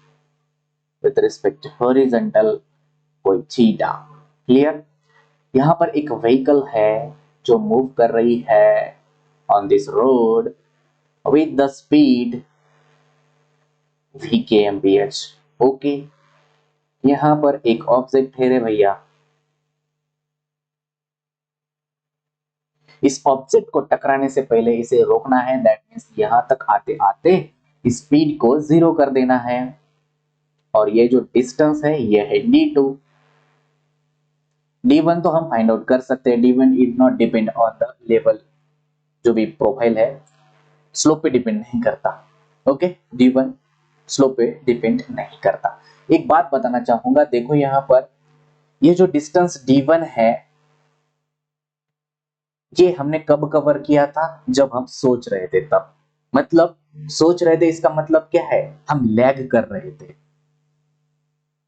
विद रिस्पेक्ट हॉरिजॉन्टल कोई थीटा। क्लियर? यहाँ पर एक व्हीकल है जो मूव कर रही है on this road with the speed vkmph। Okay, यहाँ पर एक ऑब्जेक्ट है रे भैया, इस ऑब्जेक्ट को टकराने से पहले इसे रोकना है, दैट मीन्स यहां तक आते आते स्पीड को 0 कर देना है, और ये जो डिस्टेंस है ये है d2। d1 तो हम फाइंड आउट कर सकते हैं, d1 is not depend on the level, जो भी प्रोफाइल है स्लोप पे डिपेंड नहीं करता। ओके, d1 स्लोप पे डिपेंड नहीं करता। एक बात बताना चाहूंगा, देखो यहाँ पर ये जो डिस्टेंस d1 है ये हमने कब कवर किया था? जब हम सोच रहे थे तब। मतलब सोच रहे थे इसका मतलब क्या है? हम लैग कर रहे थे,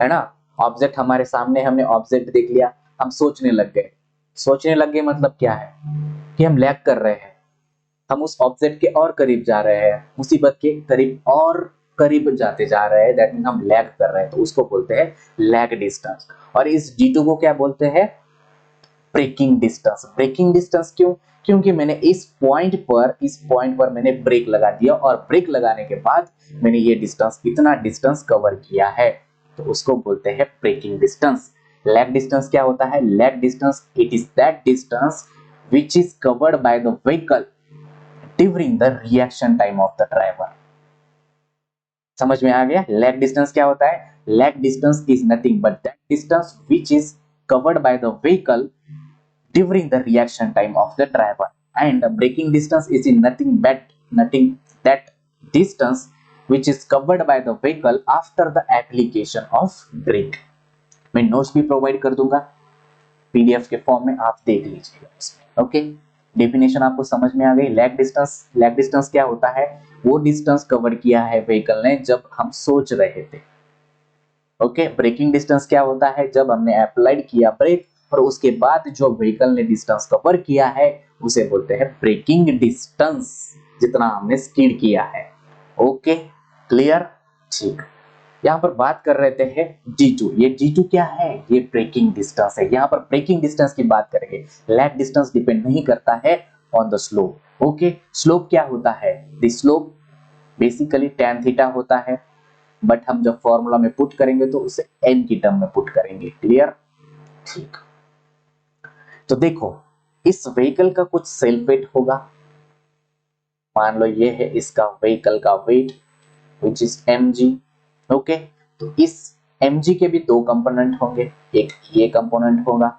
है ना? ऑब्जेक्ट हमारे सामने, हमने ऑब्जेक्ट देख लिया, हम सोचने लग गए। सोचने लग गए मतलब क्या है? कि हम लैग कर रहे हैं, हम उस ऑब्जेक्ट के और करीब जा रहे हैं, मुसीबत के करीब और करीब जाते जा रहे हैं, दैट मीन हम लैग कर रहे हैं, तो उसको बोलते हैं लैग डिस्टेंस। और इस d2 को क्या बोलते हैं? Breaking distance. ब्रेकिंग डिस्टेंस क्यों? क्योंकि मैंने इस पॉइंट पर मैंने ब्रेक लगा दिया और ब्रेक लगाने के बाद मैंने ये डिस्टेंस, इतना डिस्टेंस कवर किया है, तो उसको बोलते हैं ब्रेकिंग डिस्टेंस। लैग डिस्टेंस क्या होता है? Lag distance, it is that distance which is covered by the vehicle during the reaction time of the driver। समझ में आ गया? लैग डिस्टेंस क्या होता है? Lag distance is nothing but that distance which is covered by the vehicle during the reaction time of the driver, and the braking distance is in nothing that distance which is covered by the vehicle after the application of brake। मैं notes भी provide कर दूंगा PDF के form में, आप देख लीजिएगा इसमें। ओके, डेफिनेशन आपको समझ में आ गई। लैग डिस्टेंस क्या होता है? वो डिस्टेंस कवर किया है व्हीकल ने जब हम सोच रहे थे। ओके, ब्रेकिंग डिस्टेंस क्या होता है? जब हमने अप्लाइड किया ब्रेक और उसके बाद जो व्हीकल ने डिस्टेंस कवर किया है उसे बोलते हैं ब्रेकिंग डिस्टेंस, जितना हमने स्किड किया है। Okay, clear? ठीक, यहाँ पर बात कर रहे थे G2। ये G2 क्या है? ये ब्रेकिंग डिस्टेंस है। यहाँ पर ब्रेकिंग डिस्टेंस की बात करेंगे। लैग डिस्टेंस डिपेंड नहीं करता है on the slope. Okay, slope क्या होता है? The slope basically tan theta होता है, बट हम जब फॉर्मूला में पुट करेंगे तो उसे n की टर्म में पुट करेंगे। क्लियर? ठीक, तो देखो इस व्हीकल का कुछ सेल्फ वेट होगा। मान लो ये है इसका व्हीकल का weight which is mg। Okay, तो इस mg के भी दो कंपोनेंट होंगे, एक ये कंपोनेंट होगा,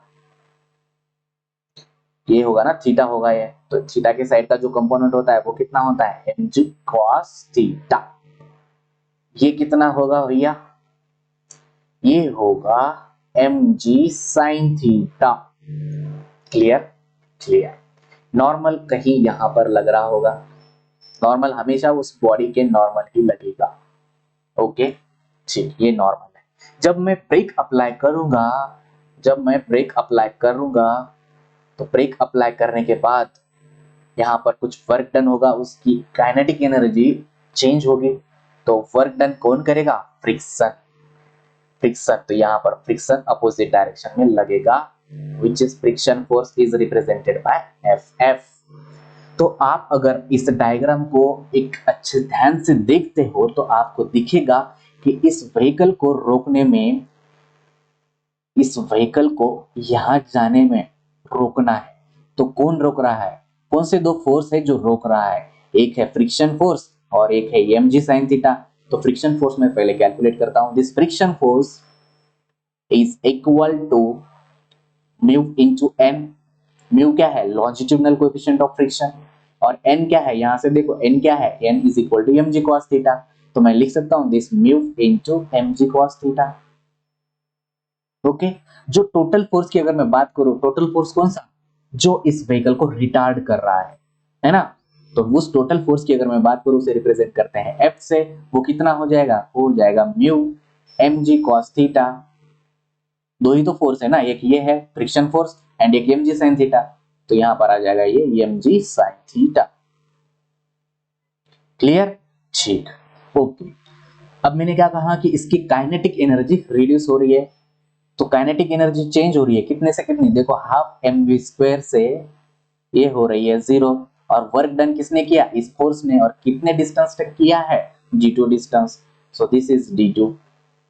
ये होगा ना थीटा होगा ये, तो थीटा के साइड का जो कंपोनेंट होता है वो कितना होता है? mg cos theta. ये कितना होगा भैया? ये होगा mg sin theta. Clear? Clear. Normal कहीं यहां पर लग रहा होगा, नॉर्मल हमेशा उस बॉडी के नॉर्मल ही लगेगा। ओके, ठीक, ये नॉर्मल है। जब मैं ब्रेक अप्लाई करूंगा, तो ब्रेक अप्लाई करने के बाद यहाँ पर कुछ वर्क डन होगा, उसकी काइनेटिक एनर्जी चेंज होगी। तो वर्क डन कौन करेगा? फ्रिक्शन। तो यहाँ पर फ्रिक्शन अपोजिट डायरेक्शन में लगेगा, which is friction force is represented by Ff। तो आप अगर इस डायग्राम को एक अच्छे ध्यान से देखते हो तो आपको दिखेगा कि इस व्हीकल को रोकने में, इस व्हीकल को यहां जाने में रोकना है। तो कौन रोक रहा है? कौन से दो फोर्स है जो रोक रहा है? एक है फ्रिक्शन फोर्स और एक है mg sin थीटा। तो फ्रिक्शन फोर्स में पहले कैलकुलेट करता हूं। This friction force is equal to mu into n। Mu क्या है? Longitudinal coefficient of friction. और n क्या है? यहां से देखो n क्या है? n is equal to mg cos theta. तो मैं लिख सकता हूं this mu into mg cos theta. Okay, जो टोटल फोर्स की अगर मैं बात करूं, टोटल फोर्स कौन सा? जो इस व्हीकल को रिटार्ड कर रहा है ना? तो उस टोटल फोर्स की अगर मैं बात करूं उसे रिप्रेजेंट करते हैं F से। वो कितना हो जाएगा? हो जाएगा म्यू mg cos थीटा। दो ही तो फोर्स है ना, एक ये है फ्रिक्शन फोर्स एंड एक mg sin थीटा। तो यहां पर आ जाएगा ये mg sin थीटा। क्लियर? ठीक, ओके। अब मैंने क्या कहा कि इसकी काइनेटिक एनर्जी रिड्यूस हो रही है। तो काइनेटिक एनर्जी चेंज हो रही है कितने से कितनी? देखो हाफ mv स्क्वायर से ये हो रही है 0। और वर्क डन किसने किया? इस फोर्स ने। और कितने डिस्टेंस तक किया है? g2 distance. So this is d2।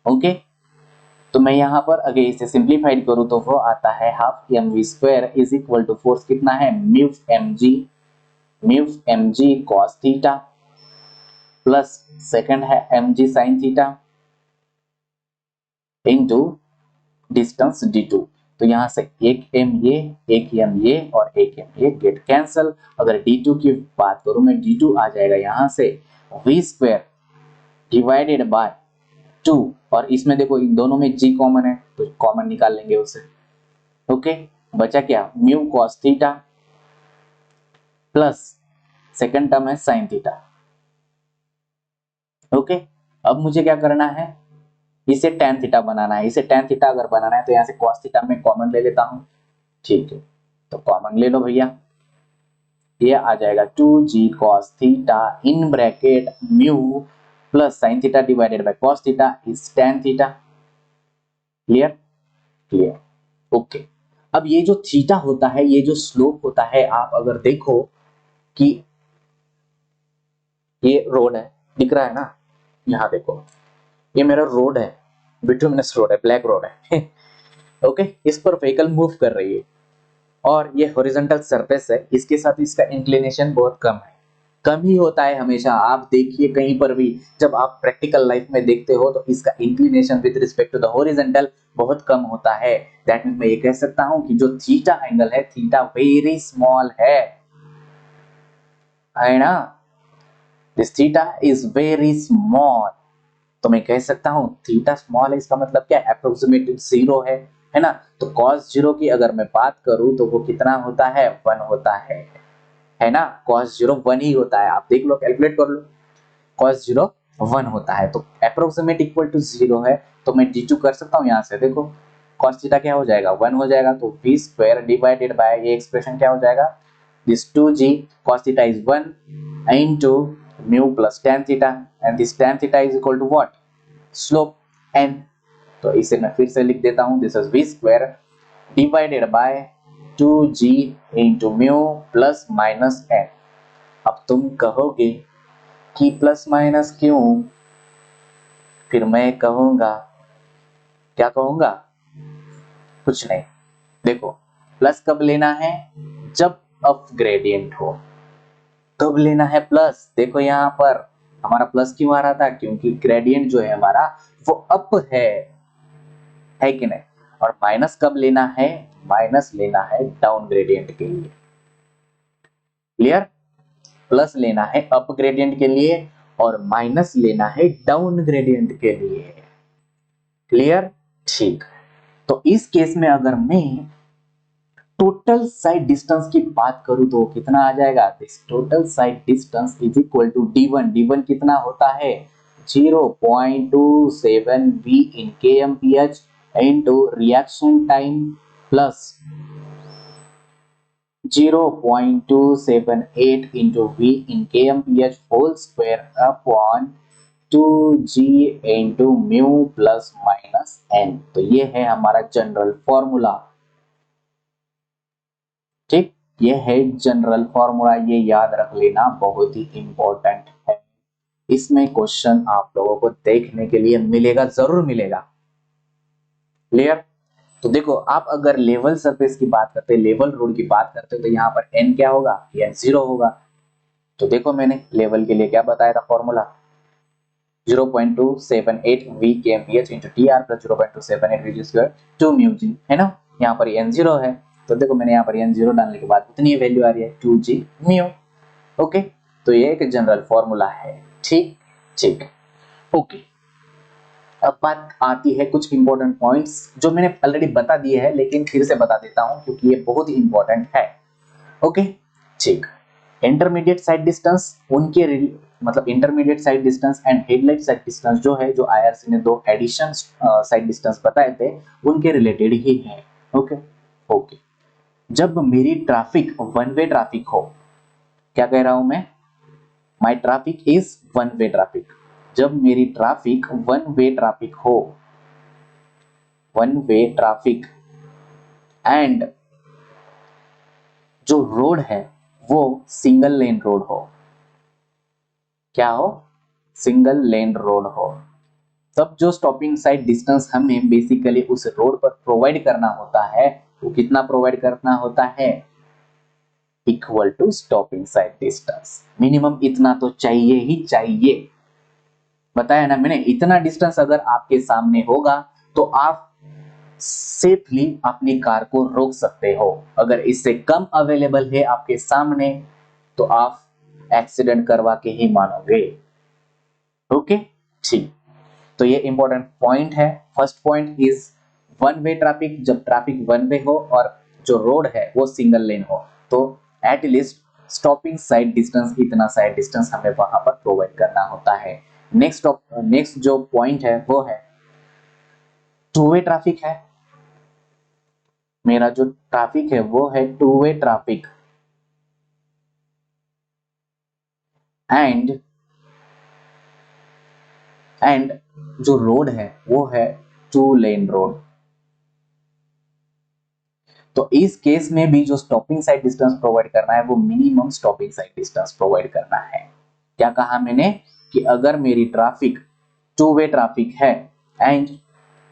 Okay, तो मैं यहाँ पर अगर इसे सिंप्लीफाइड करूं तो वो आता है half mv square is equal to force कितना है? Mu mg cos theta plus second है mg sin theta into distance d2। तो यहां से एक m ये, एक m ये और एक m ये गेट कैंसल। अगर d2 की बात करूं मैं, d2 आ जाएगा यहां से v स्क्वायर डिवाइडेड बाय 2। और इसमें देखो इन दोनों में g कॉमन है तो कॉमन निकाल लेंगे उसे। ओके, बचा क्या? Mu cos theta plus second term है sin थीटा। ओके, अब मुझे क्या करना है? इसे tan थीटा बनाना है। इसे tan थीटा अगर बनाना है तो यहाँ से cos थीटा में कॉमन ले लेता हूं। ठीक है, तो कॉमन ले लो भैया। ये आ जाएगा 2g cos theta in bracket mu plus sin theta divided by cos theta is tan theta. Clear? Clear, okay. अब ये जो थीटा होता है, ये जो स्लोप होता है, आप अगर देखो कि ये रोड है, दिख रहा है ना, यहाँ देखो ये मेरा रोड है, बिटुमिनस रोड है, ब्लैक रोड है ओके, इस पर व्हीकल मूव कर रही है और ये हॉरिजॉन्टल सरफेस है, इसके साथ इसका इंक्लिनेशन बहुत कम है, कम ही होता है हमेशा। आप देखिए कहीं पर भी जब आप प्रैक्टिकल लाइफ में देखते हो तो इसका inclination with respect to the horizontal बहुत कम होता है। दैट मीन्स मैं ये कह सकता हूं कि जो थीटा एंगल है, थीटा वेरी स्मॉल है ना, this theta is very small. तो मैं कह सकता हूं थीटा स्मॉल है, इसका मतलब क्या, अप्रोक्सीमेट जीरो है ना। तो cos जीरो की अगर मैं बात करूं तो वो कितना होता है, 1 होता है ना। cos जीरो 1 ही होता है, आप देख लो, कैलकुलेट कर लो, cos जीरो 1 होता है, तो अप्रोक्सीमेट इक्वल टू जीरो है, तो मैं d2 कर सकता हूं। यहां से देखो cos थीटा क्या हो जाएगा, 1 हो जाएगा, तो v स्क्वायर डिवाइडेड बाय ये एक्सप्रेशन क्या हो जाएगा, this 2g cos theta is 1 into mu plus tan theta, and this tan theta is equal to what, slope n। तो इसे मैं फिर से लिख देता हूं, this is v square divided bye 2g into mu plus minus n। अब तुम कहोगे कि प्लस माइनस क्यों, फिर मैं कहूंगा, क्या कहूंगा, कुछ नहीं। देखो प्लस कब लेना है, जब अप ग्रेडियंट हो तब लेना है प्लस। देखो यहाँ पर हमारा प्लस क्यों आ रहा था, क्योंकि ग्रेडियंट जो है हमारा वो अप है कि नहीं। और माइनस कब लेना है, माइनस लेना है डाउन ग्रेडियंट के लिए, क्लियर। प्लस लेना है अप ग्रेडियंट के लिए और माइनस लेना है डाउन ग्रेडियंट के लिए, क्लियर। ठीक, तो इस केस में अगर मैं टोटल साइड डिस्टेंस की बात करूं तो कितना आ जाएगा, this total sight distance is equal to d1। d1 कितना होता है, 0.27 v in kmph into reaction time plus 0.278 into V in kmph whole square upon 2g into mu plus minus n। तो ये है हमारा जनरल फॉर्मूला, ठीक, ये है जनरल फॉर्मूला, ये याद रख लेना, बहुत ही इंपॉर्टेंट है। इसमें क्वेश्चन आप लोगों को देखने के लिए मिलेगा, जरूर मिलेगा, क्लियर। तो देखो आप अगर लेवल सरफेस की बात करते हैं, लेवल रोड की बात करते हो, तो यहाँ पर n क्या होगा, n 0 होगा। तो देखो मैंने लेवल के लिए क्या बताया था formula, 0.278 v kmph into tr plus 0.278 v square 2 mu g, है ना। यहाँ पर n 0 है, तो देखो मैंने यहाँ पर n 0 डालने के बाद इतनी वैल्यू आ रही है 2g mu। ओके, तो ये एक जनरल फॉर्मूला है, ठीक ठीक, ओके। अब बात आती है कुछ इंपॉर्टेंट पॉइंट्स जो मैंने ऑलरेडी बता दिए हैं, लेकिन फिर से बता देता हूं क्योंकि ये बहुत ही इंपॉर्टेंट है। ओके, ठीक। इंटरमीडिएट साइड डिस्टेंस, उनके मतलब intermediate side distance and headlight sight distance जो है, जो आईआरसी ने दो एडिशन साइड डिस्टेंस बताए थे, उनके रिलेटेड ही है। ओके ओके, जब मेरी ट्रैफिक वन वे ट्रैफिक हो, क्या कह रहा हूं मैं, my traffic is one way traffic, जब मेरी ट्रैफिक वन वे ट्रैफिक हो, वन वे ट्रैफिक एंड जो रोड है वो सिंगल लेन रोड हो, क्या हो, सिंगल लेन रोड हो, तब जो स्टॉपिंग साइड डिस्टेंस हमें बेसिकली उस रोड पर प्रोवाइड करना होता है, वो कितना प्रोवाइड करना होता है, equal to stopping sight distance. Minimum इतना तो चाहिए ही चाहिए, बताया ना मैंने, इतना डिस्टेंस अगर आपके सामने होगा तो आप सेफली अपनी कार को रोक सकते हो। अगर इससे कम अवेलेबल है आपके सामने तो आप एक्सीडेंट करवा के ही मानोगे। ओके, ठीक, तो ये इंपॉर्टेंट पॉइंट है। First point is one way traffic, जब ट्रैफिक वन वे हो और जो रोड है वो सिंगल लेन हो, तो at least stopping sight distance, इतना साइड डिस्टेंस हमें वहां पर प्रोवाइड करना होता है। नेक्स्ट जो पॉइंट है वो है टू वे ट्रैफिक है। मेरा जो ट्रैफिक है वो है टू वे ट्रैफिक एंड जो रोड है वो है टू लेन रोड। तो इस केस में भी जो स्टॉपिंग साइड डिस्टेंस प्रोवाइड करना है वो minimum stopping sight distance provide करना है। क्या कहा मैंने कि अगर मेरी ट्रैफिक टू वे ट्रैफिक है एंड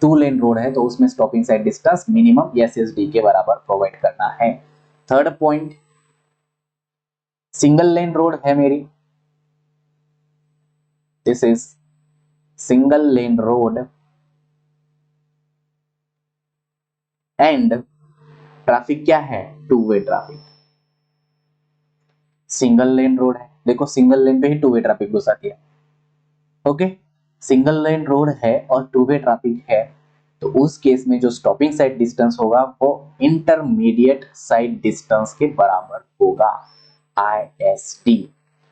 टू लेन रोड है तो उसमें stopping sight distance minimum SSD के बराबर प्रोवाइड करना है। Third point, single lane road है मेरी, this is single lane road and traffic क्या है, to way traffic. Single lane road है, देखो सिंगल लेन पे ही टू वे ट्रैफिक घुस आती है। ओके, सिंगल लेन रोड है और टू वे ट्रैफिक है तो उस केस में जो स्टॉपिंग साइड डिस्टेंस होगा वो इंटरमीडिएट साइड डिस्टेंस के बराबर होगा, ISD।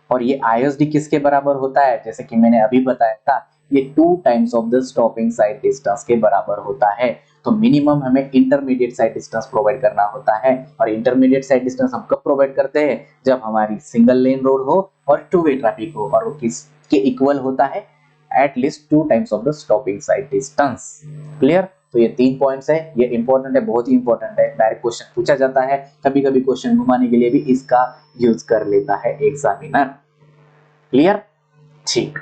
और ये ISD किसके बराबर होता है, जैसे कि मैंने अभी बताया था, ये 2 times of the stopping sight distance के बराबर होता है। तो मिनिमम हमें इंटरमीडिएट साइड डिस्टेंस प्रोवाइड करना होता है और इंटरमीडिएट साइड डिस्टेंस हम कब प्रोवाइड करते हैं, जब हमारी सिंगल लेन रोड हो और टू वे ट्रैफिक हो और वो किसके इक्वल होता है, at least 2 times of the stopping sight distance. Clear. तो ये 3 पॉइंट्स है, ये इंपॉर्टेंट है, बहुत ही इंपॉर्टेंट है, डायरेक्ट क्वेश्चन पूछा जाता है, कभी कभी क्वेश्चन घुमाने के लिए भी इसका यूज कर लेता है एग्जामिनर। क्लियर, ठीक।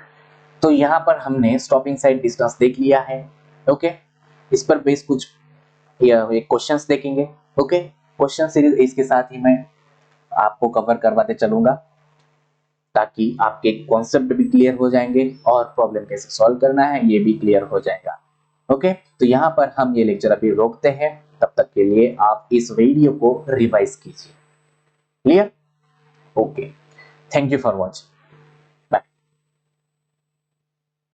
तो यहाँ पर हमने स्टॉपिंग साइड डिस्टेंस देख लिया है। ओके, इस पर बेस कुछ क्वेश्चंस देखेंगे। ओके, क्वेश्चन सीरीज इसके साथ ही मैं आपको कवर करवाते चलूंगा ताकि आपके कॉन्सेप्ट भी क्लियर हो जाएंगे और प्रॉब्लम कैसे सॉल्व करना है ये भी क्लियर हो जाएगा। ओके, तो यहाँ पर हम ये लेक्चर अभी रोकते हैं, तब तक के लिए आप इस वीडियो को रिवाइज कीजिए। Clear, okay, thank you for watching.